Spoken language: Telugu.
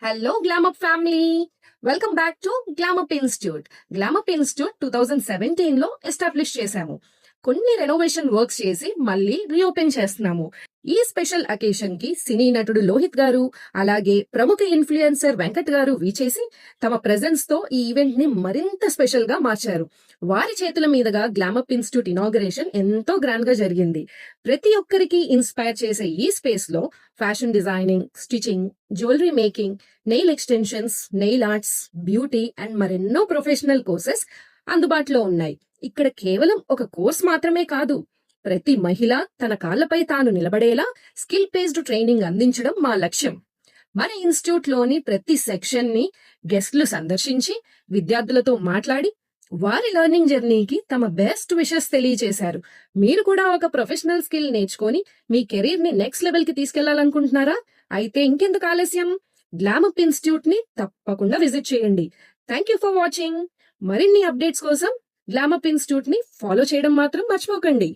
Hello Glamup family, welcome back to Glamup institute. Glamup institute 2017 లో ఎస్టాబ్లిష్ చేశాము. కొన్ని రెనోవేషన్ వర్క్స్ చేసి మళ్ళీ రీఓపెన్ చేస్తున్నాము. ఈ స్పెషల్ అకేషన్ కి సినీ నటుడు లోహిత్ గారు, అలాగే ప్రముఖ ఇన్ఫ్లుయెన్సర్ వెంకట్ గారు వీచేసి తమ ప్రెజెన్స్ తో ఈ ఈవెంట్ ని మరింత స్పెషల్ గా మార్చారు. వారి చేతుల మీదుగా గ్లామప్ ఇన్స్టిట్యూట్ ఇనాగరేషన్ ఎంతో గ్రాండ్ గా జరిగింది. ప్రతి ఒక్కరికి ఇన్స్పైర్ చేసే ఈ స్పేస్ లో fashion designing, stitching, jewellery making, nail extensions, nail arts, beauty and మరెన్నో ప్రొఫెషనల్ కోర్సెస్ అందుబాటులో ఉన్నాయి. ఇక్కడ కేవలం ఒక కోర్స్ మాత్రమే కాదు, ప్రతి మహిళ తన కాళ్లపై తాను నిలబడేలా స్కిల్ బేస్డ్ ట్రైనింగ్ అందించడం మా లక్ష్యం. మన ఇన్స్టిట్యూట్ లోని ప్రతి సెక్షన్ ని గెస్ట్లు సందర్శించి విద్యార్థులతో మాట్లాడి వారి లెర్నింగ్ జర్నీకి తమ బెస్ట్ విషెస్ తెలియజేశారు. మీరు కూడా ఒక ప్రొఫెషనల్ స్కిల్ నేర్చుకొని మీ కెరీర్ ని నెక్స్ట్ లెవెల్ కి తీసుకెళ్లాలనుకుంటున్నారా? అయితే ఇంకెందుకు ఆలస్యం, గ్లామప్ ఇన్స్టిట్యూట్ ని తప్పకుండా విజిట్ చేయండి. Thank you for watching. మరిన్ని అప్డేట్స్ కోసం గ్లామప్ ఇన్స్టిట్యూట్ ని ఫాలో చేయడం మాత్రం మర్చిపోకండి.